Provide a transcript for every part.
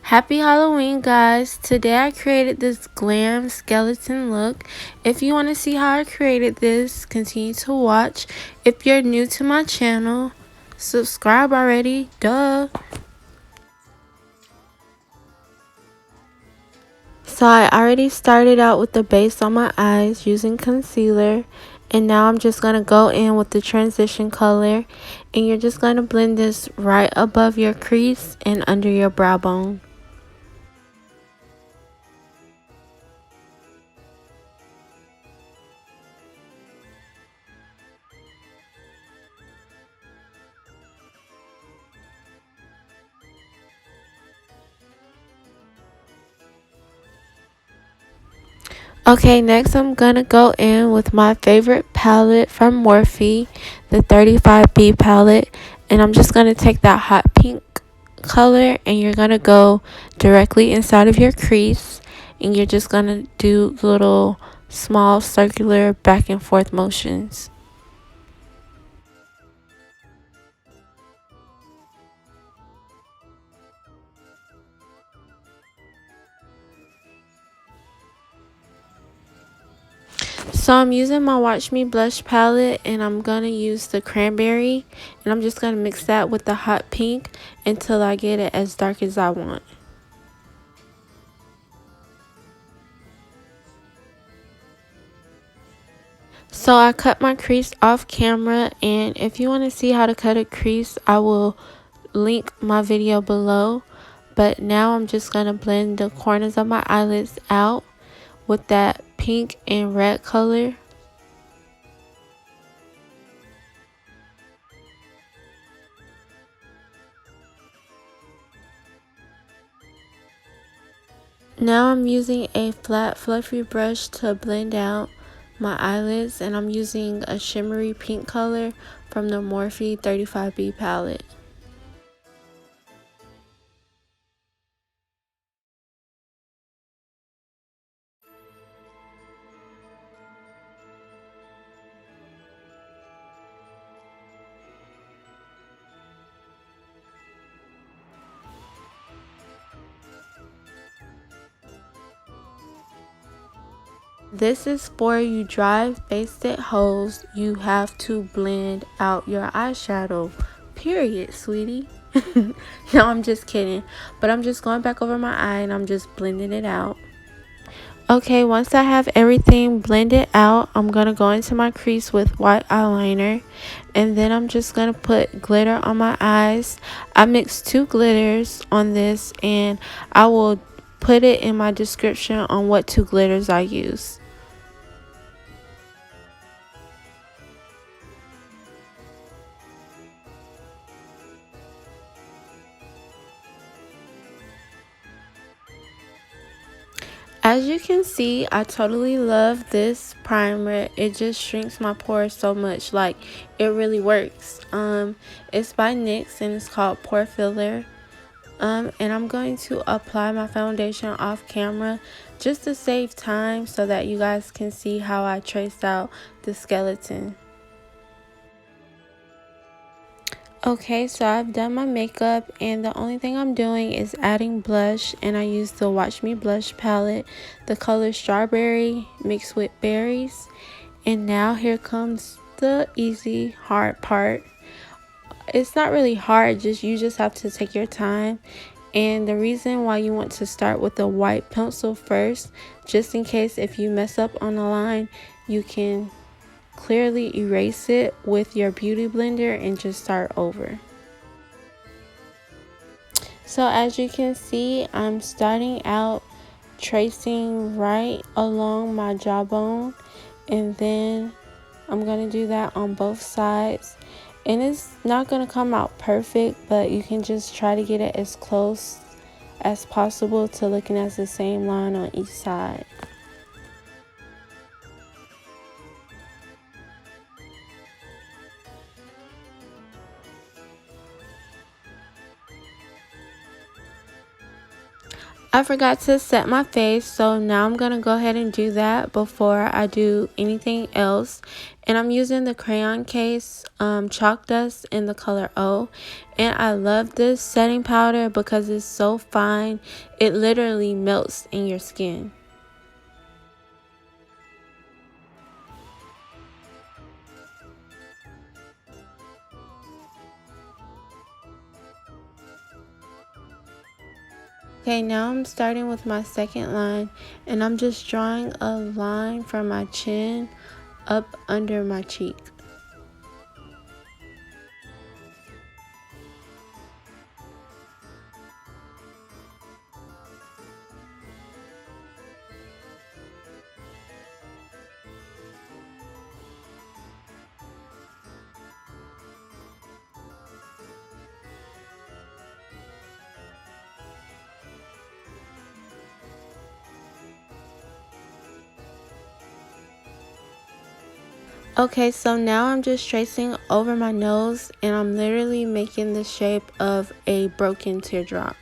Happy Halloween, guys. Today I created this glam skeleton look. If you want to see how I created this, continue to watch. If you're new to my channel, subscribe already. Duh. So I already started out with the base on my eyes using concealer. And now I'm just going to go in with the transition color. And you're just going to blend this right above your crease and under your brow bone. Okay, next I'm gonna go in with my favorite palette from Morphe, the 35B palette, and I'm just gonna take that hot pink color and you're gonna go directly inside of your crease and you're just gonna do little small circular back and forth motions. So I'm using my Watch Me blush palette and I'm gonna use the cranberry and I'm just gonna mix that with the hot pink until I get it as dark as I want. So I cut my crease off camera, and if you want to see how to cut a crease, I will link my video below. But now I'm just going to blend the corners of my eyelids out with that pink and red color. Now I'm using a flat fluffy brush to blend out my eyelids, and I'm using a shimmery pink color from the Morphe 35B palette. This is for you dry faced hoes. You have to blend out your eyeshadow. Period, sweetie. No, I'm just kidding. But I'm just going back over my eye and I'm just blending it out. Okay, once I have everything blended out, I'm going to go into my crease with white eyeliner. And then I'm just going to put glitter on my eyes. I mixed two glitters on this and I will put it in my description on what two glitters I use. As you can see, I totally love this primer. It just shrinks my pores so much. Like, it really works. It's by NYX and it's called Pore Filler. And I'm going to apply my foundation off camera just to save time so that you guys can see how I traced out the skeleton. Okay, so I've done my makeup and the only thing I'm doing is adding blush, and I use the Watch Me blush palette, the color Strawberry mixed with berries. And now here comes the easy hard part. It's not really hard, you just have to take your time. And the reason why you want to start with the white pencil first, just in case if you mess up on the line, you can clearly erase it with your beauty blender and just start over. So as you can see, I'm starting out tracing right along my jawbone, and then I'm going to do that on both sides. And it's not going to come out perfect, but you can just try to get it as close as possible to looking at the same line on each side. I forgot to set my face, so now I'm going to go ahead and do that before I do anything else. And I'm using the crayon case chalk dust in the color O. And I love this setting powder because it's so fine. It literally melts in your skin. Okay, now I'm starting with my second line, and I'm just drawing a line from my chin up under my cheek. Okay, so now I'm just tracing over my nose, and I'm literally making the shape of a broken teardrop.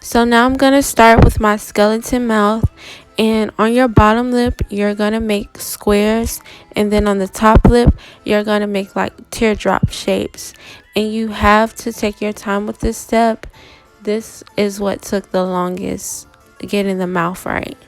So now I'm going to start with my skeleton mouth, and on your bottom lip you're going to make squares, and then on the top lip you're going to make like teardrop shapes. And you have to take your time with this step. This is what took the longest, getting the mouth right.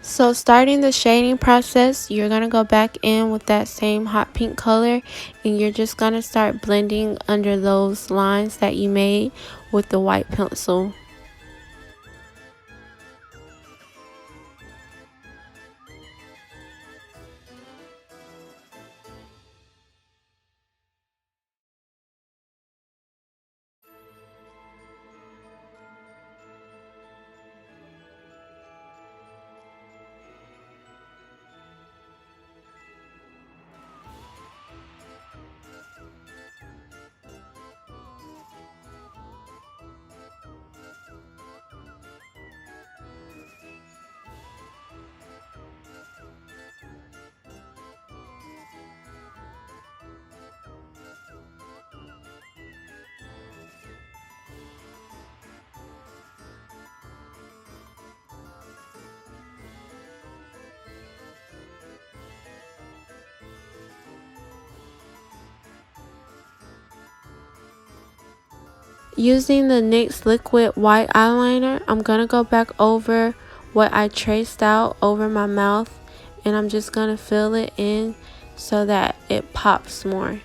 So starting the shading process, you're going to go back in with that same hot pink color, and you're just going to start blending under those lines that you made with the white pencil. Using the NYX liquid white eyeliner, I'm going to go back over what I traced out over my mouth, and I'm just going to fill it in so that it pops more.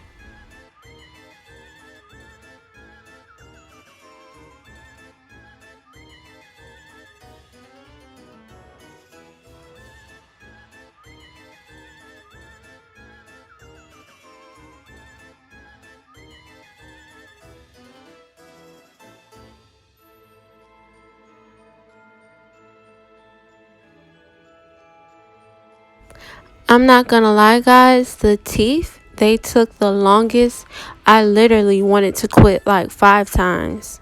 I'm not gonna lie, guys, the teeth, they took the longest. I literally wanted to quit like 5 times.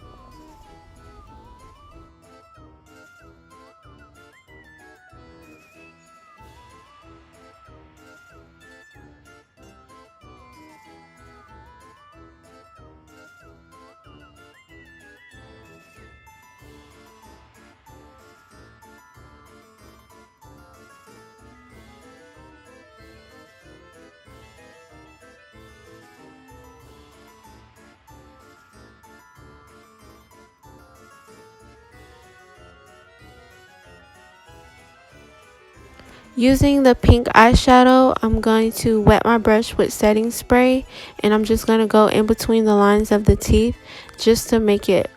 Using the pink eyeshadow, I'm going to wet my brush with setting spray, and I'm just going to go in between the lines of the teeth just to make it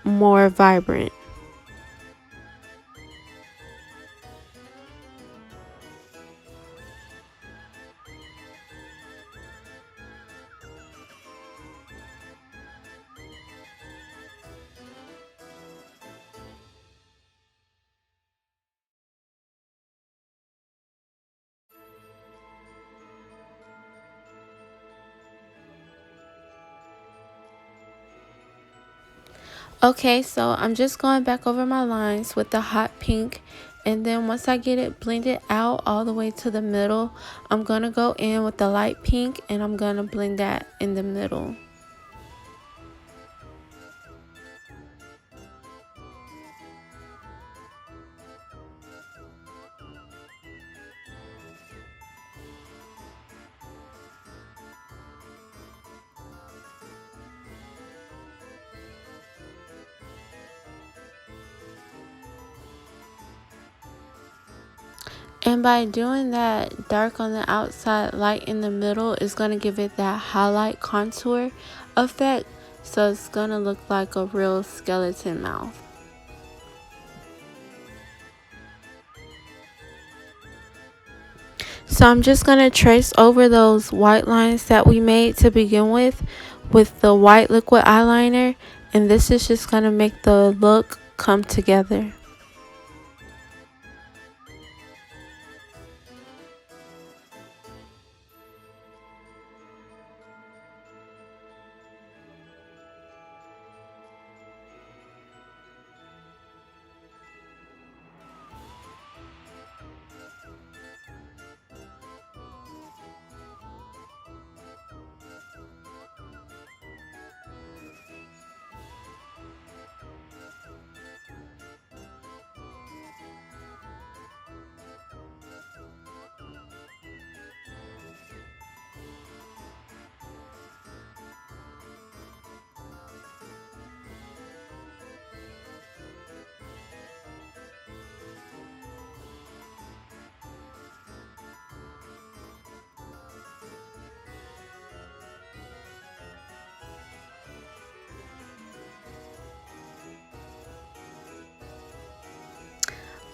more vibrant. Okay, so I'm just going back over my lines with the hot pink, and then once I get it blended out all the way to the middle, I'm going to go in with the light pink and I'm going to blend that in the middle. And by doing that dark on the outside, light in the middle is going to give it that highlight contour effect. So it's going to look like a real skeleton mouth. So I'm just going to trace over those white lines that we made to begin with the white liquid eyeliner. And this is just going to make the look come together.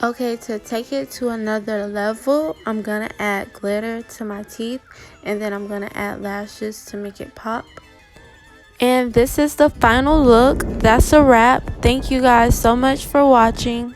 Okay, to take it to another level, I'm gonna add glitter to my teeth, and then I'm gonna add lashes to make it pop. And this is the final look. That's a wrap. Thank you guys so much for watching.